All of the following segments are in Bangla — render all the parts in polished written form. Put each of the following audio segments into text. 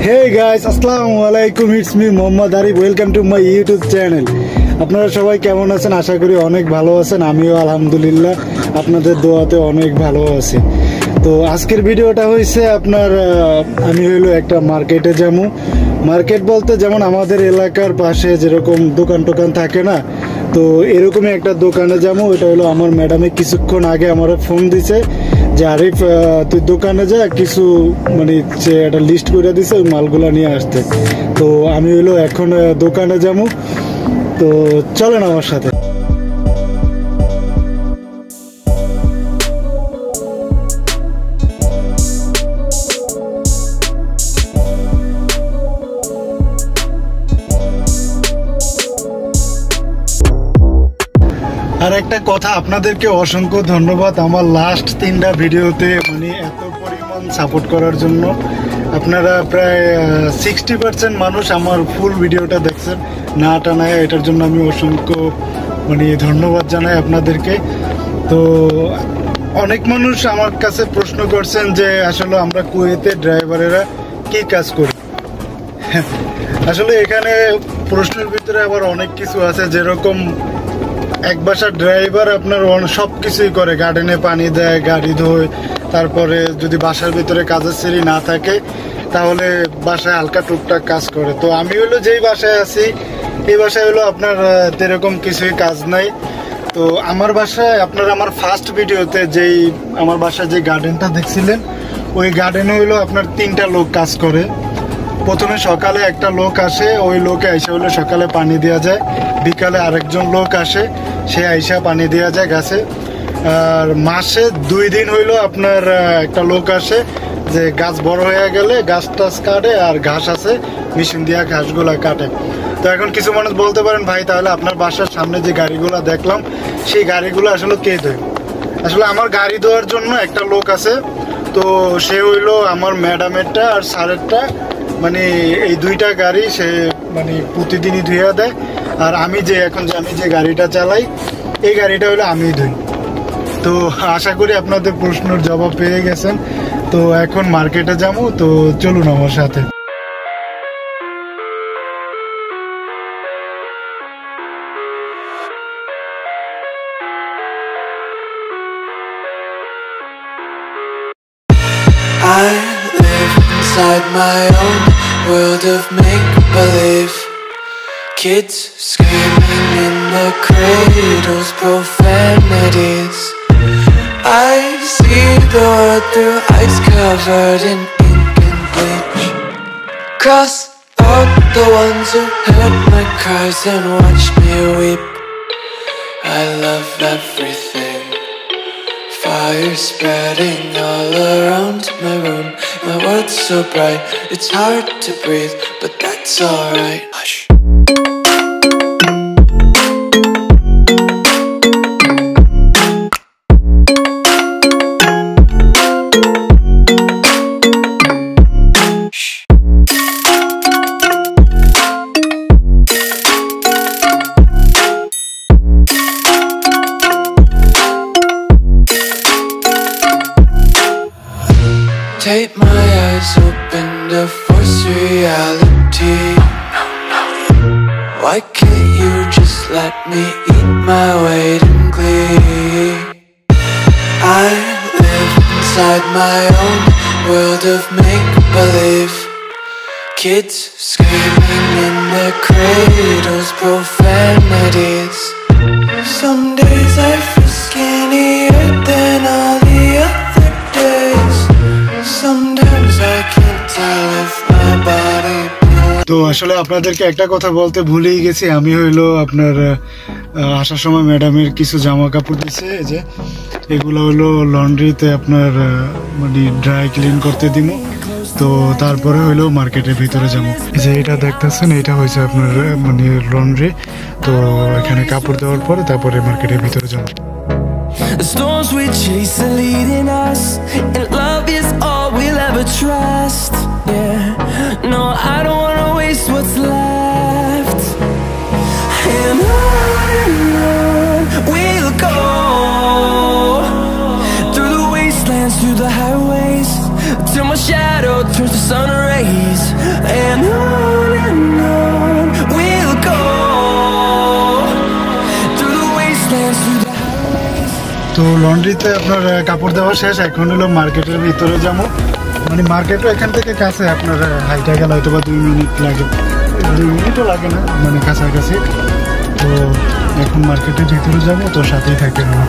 Hey guys, আসসালামু আলাইকুম, it's me Mohammad Arif, welcome to my YouTube channel. আপনারা সবাই কেমন আছেন? আশা করি অনেক ভালো আছেন। আমিও আলহামদুলিল্লাহ আপনাদের দোয়াতে অনেক ভালো আছি। তো আজকের ভিডিওটা হয়েছে আপনার আমি হইলো একটা মার্কেটে যাবো। মার্কেট বলতে যেমন আমাদের এলাকার পাশে যেরকম দোকান টোকান থাকে না, তো এরকমই একটা দোকানে যাবো। এটা হলো আমার ম্যাডামে কিছুক্ষণ আগে আমার ফোন দিছে যে আরিফ তুই দোকানে যা, কিছু মানে সে একটা লিস্ট করে দিছে ওই মালগুলো নিয়ে আসতে। তো আমি হলো এখন দোকানে যাবো, তো চলেন আমার সাথে। আর একটা কথা, আপনাদেরকে অসংখ্য ধন্যবাদ আমার লাস্ট 3টা ভিডিওতে মানে এত পরিমাণ সাপোর্ট করার জন্য। আপনারা প্রায় 60% মানুষ আমার ফুল ভিডিওটা দেখছেন না টানায়, এটার জন্য আমি অসংখ্য মানে ধন্যবাদ জানাই আপনাদেরকে। তো অনেক মানুষ আমার কাছে প্রশ্ন করছেন যে আসলে আমরা কুয়েতে ড্রাইভারেরা কি কাজ করি। আসলে এখানে প্রশ্নের ভিতরে আবার অনেক কিছু আছে, যেরকম এক বাসার ড্রাইভার আপনার সব কিছুই করে, গার্ডেনে পানি দেয়, গাড়ি ধোয়, তারপরে যদি বাসার ভিতরে কাজের সিঁড়ি না থাকে তাহলে বাসায় হালকা টুকটাক কাজ করে। তো আমি হলো যেই বাসায় আছি এই বাসায় হলো আপনার এরকম কিছুই কাজ নাই। তো আমার বাসায় আপনার আমার ফার্স্ট ভিডিওতে যেই আমার বাসায় যে গার্ডেনটা দেখছিলেন, ওই গার্ডেনে হলো আপনার 3টা লোক কাজ করে। প্রথমে সকালে একটা লোক আসে, ওই লোকে এসে হলো সকালে পানি দেওয়া যায়, বিকালে আরেকজন লোক আসে, সে আইসা পানি দেওয়া যায় গাছে। আর মাসে 2 দিন হইলো আপনার একটা লোক আসে যে গাছ বড় হয়ে গেলে গাছ টাছ কাটে, আর ঘাস আছে মেশিন দিয়ে ঘাসগুলা কাটে। তো এখন কিছু মানুষ বলতে পারেন ভাই তাহলে আপনার বাসার সামনে যে গাড়িগুলো দেখলাম সেই গাড়িগুলো আসলে কে ধোয়? আসলে আমার গাড়ি ধোয়ার জন্য একটা লোক আছে, তো সে হইলো আমার ম্যাডামেরটা আর স্যারেরটা, মানে এই 2টা গাড়ি সে মানে প্রতিদিনই ধুয়ে দেয়। আর আমি যে গাড়িটা চালাই এই গাড়িটা হলো আমি ধুই। তো আশা করি আপনাদের প্রশ্নের জবাব পেয়ে গেছেন। তো এখন মার্কেটে যাবো, তো চলুন আমার সাথে। I live inside my own world of make-believe. Kids screaming in the cradles, profanities. I see the world through ice covered in ink and bleach. Cross out the ones who heard my cries and watched me weep. I love everything. Fire spreading all around my room. My world's so bright, it's hard to breathe, but that's alright. Hush. Take my eyes open to force reality. Why can't you just let me eat my weight in glee? I live inside my own world of make-believe. Kids screaming in their cradles, profanities. Some days I feel skinnier than all the other days. Sometimes I can't tell if my body. তো আসলে আপনাদেরকে একটা কথা বলতে ভুলেই গেছি, আমি হইলো আপনার আসার সময় ম্যাডামের কিছু জামা কাপড় দিছে, যে এগুলো হলো লন্ড্রিতে আপনার মানে ড্রাই ক্লিন করতে দিব। তো তারপরে হইলো মার্কেটের ভিতরে যাবো। যে এটা দেখতেছেন এটা হয়েছে আপনার মানে লন্ড্রি, তো এখানে কাপড় দেওয়ার পরে তারপরে মার্কেটের ভিতরে যাবো। The storms we chase are leading us, and love is all we'll ever trust. Yeah, no, I don't wanna waste what's left. And on we'll go, through the wastelands, through the highways, till my shadow turns to sun rays. তো লন্ড্রিতে আপনার কাপড় দেওয়া শেষ, এখন হলো মার্কেটের ভিতরে যাবো। মানে মার্কেটও এখান থেকে কাছে, আপনার হাইটা গেলে হয়তো বা 2 মিনিট লাগে, 2 মিনিটও লাগে না, মানে কাছাকাছি। তো এখন মার্কেটের ভিতরে যাবো, তো সাথেই থাকতে হবে।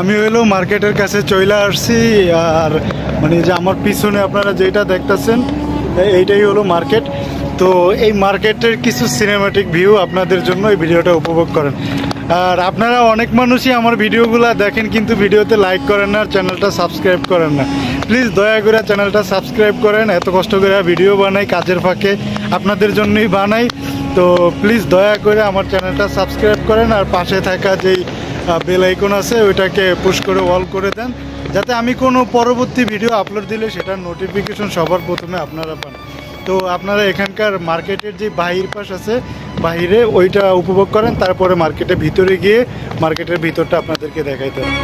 আমি হইলো মার্কেটের কাছে চলে আসছি, আর মানে যে আমার পিছনে আপনারা যেটা দেখতেছেন এইটাই হলো মার্কেট। তো এই মার্কেটের কিছু সিনেম্যাটিক ভিউ আপনাদের জন্য এই ভিডিওটা উপভোগ করেন। আর আপনারা অনেক মানুষই আমার ভিডিওগুলো দেখেন কিন্তু ভিডিওতে লাইক করেন না, আর চ্যানেলটা সাবস্ক্রাইব করেন না। প্লিজ দয়া করে চ্যানেলটা সাবস্ক্রাইব করেন, এত কষ্ট করে ভিডিও বানাই, কাজের ফাঁকে আপনাদের জন্যই বানাই। তো প্লিজ দয়া করে আমার চ্যানেলটা সাবস্ক্রাইব করেন, আর পাশে থাকা যেই বেল আইকন আছে ওইটাকে পুশ করে অল করে দেন, যাতে আমি কোনো পরবর্তী ভিডিও আপলোড দিলে সেটার নোটিফিকেশন সবার প্রথমে আপনারা পান। তো আপনারা এখানকার মার্কেটের যে বাহির পাশ আছে, বাহিরে ওইটা উপভোগ করেন, তারপরে মার্কেটের ভিতরে গিয়ে মার্কেটের ভিতরটা আপনাদেরকে দেখাইতে হবে।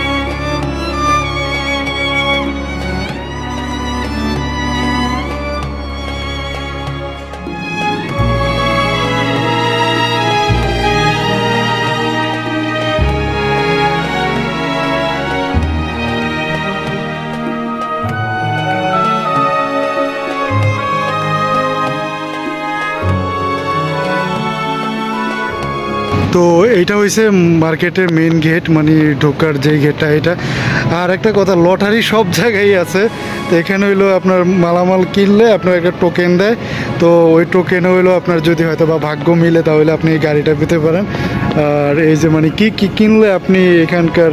তো এইটা হয়েছে মার্কেটের মেন গেট, মানে ঢোকার যে গেটটা এটা। আর একটা কথা, লটারি সব জায়গায় আছে। তো এখানে হইলো আপনার মালামাল কিনলে আপনার একটা টোকেন দেয়, তো ওই টোকেনে হইলো আপনার যদি হয়তো বা ভাগ্য মিলে তাহলে আপনি এই গাড়িটা পেতে পারেন। আর এই যে মানে কি কি কিনলে আপনি এখানকার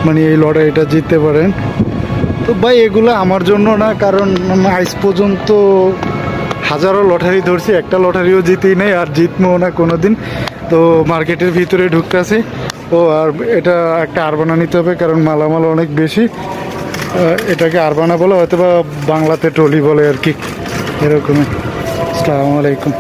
মানে এই লটারিটা জিততে পারেন। তো ভাই এগুলো আমার জন্য না, কারণ আজ পর্যন্ত হাজারো লটারি ধরছি, একটা লটারিও জিতেই নেই, আর জিতবো না কোনো দিন। তো মার্কেটের ভিতরে ঢুকতেছি। ও আর এটা একটা আরবানা নিতে হবে, কারণ মালামাল অনেক বেশি। এটাকে আরবানা বলে, হয়তো বা বাংলাতে ট্রলি বলে আর কি, এরকমই। আসসালামু আলাইকুম।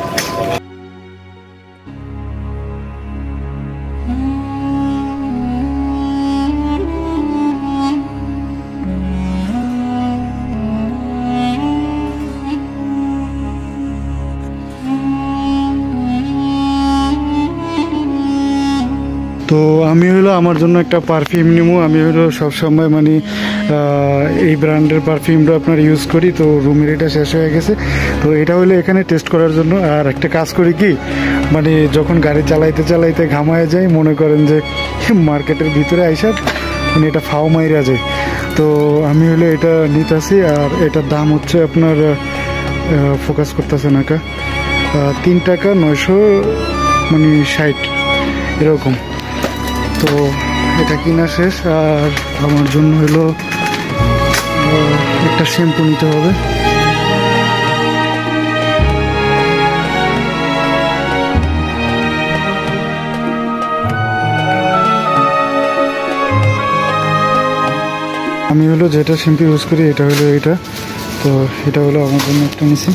তো আমি হলো আমার জন্য একটা পারফিউম নিবো। আমি হলো সবসময় মানে এই ব্র্যান্ডের পারফিউমটা আপনার ইউজ করি। তো রুমের এটা শেষ হয়ে গেছে, তো এটা হলো এখানে টেস্ট করার জন্য। আর একটা কাজ করি কি, মানে যখন গাড়ি চালাইতে চালাইতে ঘামায় যায়, মনে করেন যে মার্কেটের ভিতরে আইসা মানে এটা ফাও মাইরা যায়। তো আমি হলো এটা নিতেছি, আর এটার দাম হচ্ছে আপনার ফোকাস করতেছে না কা 3 টাকা 960 এরকম। তো এটা কিনা শেষ। আর আমার জন্য হলো একটা শ্যাম্পু নিতে হবে। আমি হলো যেটা শ্যাম্পু ইউজ করি এটা হলো এটা। তো এটা হলো আমার জন্য একটা নিছি।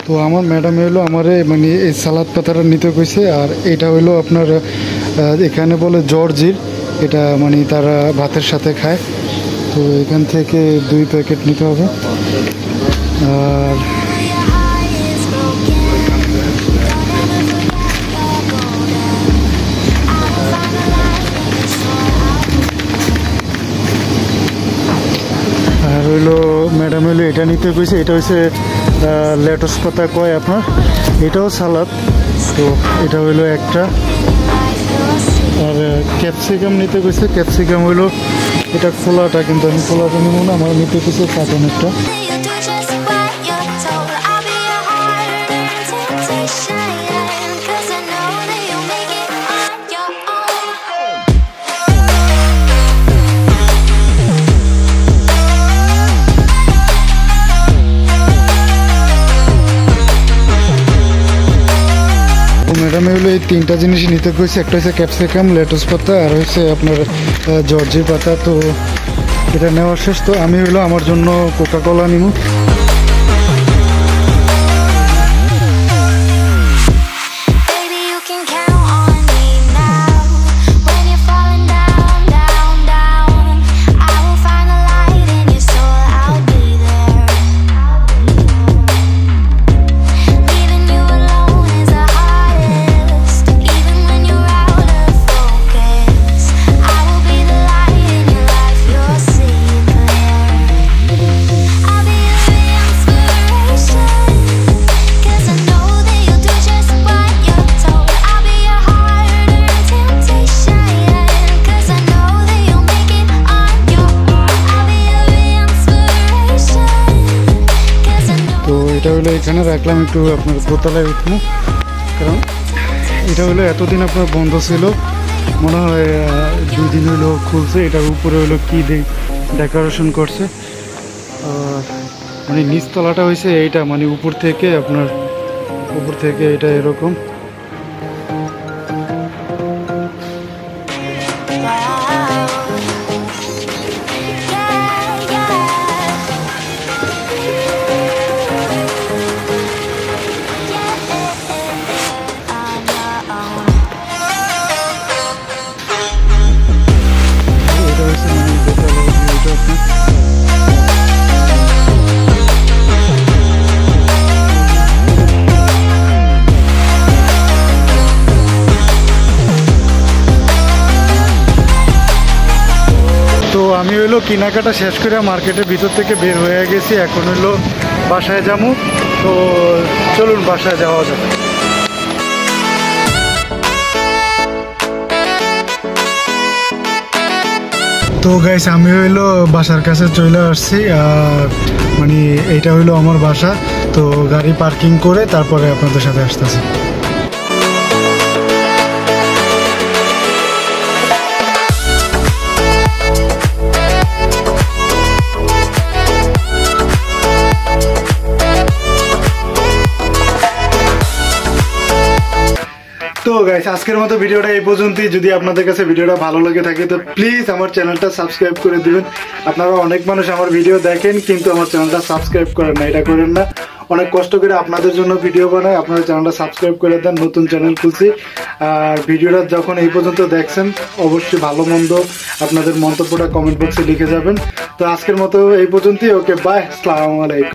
তো আমার ম্যাডাম হলো আমার মানে এই সালাদ পাতাটা নিতে কইছে। আর এটা হলো আপনার এখানে বলে জর্জির, এটা মানে তারা ভাতের সাথে খায়। তো এখান থেকে 2 প্যাকেট নিতে হবে। আর হইলো ম্যাডাম হইলো এটা নিতে কইছে। এটা হচ্ছে লেটুস পাতা কয় আপনার, এটাও সালাদ। তো এটা হইলো একটা। আর ক্যাপসিকাম নিতে গেছে, ক্যাপসিকাম হইলো এটা খোলাটা, কিন্তু আমি খোলাটা নেবো না, আমার নিতে গেছে কার্টন একটা। ম্যাডাম হলো এই তিনটা জিনিসই নিতে কইছে, একটা হচ্ছে ক্যাপসিকাম, লেটুস পাতা, আর হচ্ছে আপনার জর্জি পাতা। তো এটা নেওয়া শেষ। তো আমি হলো আমার জন্য কোকা কোলা নিব। এটা হলো এখানে রাখলাম, একটু আপনার দোতলায় উঠবো, কারণ এটা হলো এতদিন আপনার বন্ধ ছিল, মনে হয় 2 দিন হলো খুলছে। এটার উপরে হলো কি ডেকোরেশন করছে, মানে নিচতলাটা হয়েছে এইটা, মানে উপর থেকে এটা এরকম। তো আমি হইলো কেনাকাটা শেষ করে মার্কেটের ভিতর থেকে বের হয়ে গেছি, এখন হইলো বাসায় যাবো। তো চলুন বাসায় যাওয়া যাক। তো গাইস আমি হইলো বাসার কাছে চলে আসছি, আর মানে এইটা হইলো আমার বাসা। তো গাড়ি পার্কিং করে তারপরে আপনাদের সাথে আসতেছি। তো গাইস আজকের মতো ভিডিওটা এই পর্যন্তই। যদি আপনাদের কাছে ভিডিওটা ভালো লাগে থাকে তো প্লিজ আমার চ্যানেলটা সাবস্ক্রাইব করে দিবেন। আপনারা অনেক মানুষ আমার ভিডিও দেখেন কিন্তু আমার চ্যানেলটা সাবস্ক্রাইব করেন না, এটা করেন না। অনেক কষ্ট করে আপনাদের জন্য ভিডিও বানাই, আপনারা চ্যানেলটা সাবস্ক্রাইব করে দেন। নতুন চ্যানেল খুলছি। আর ভিডিওটা যখন এই পর্যন্ত দেখছেন অবশ্যই ভালো মন্দ আপনাদের মন্তব্যটা কমেন্ট বক্সে লিখে যাবেন। তো আজকের মতো এই পর্যন্তই। ওকে বাই, আসসালামু আলাইকুম।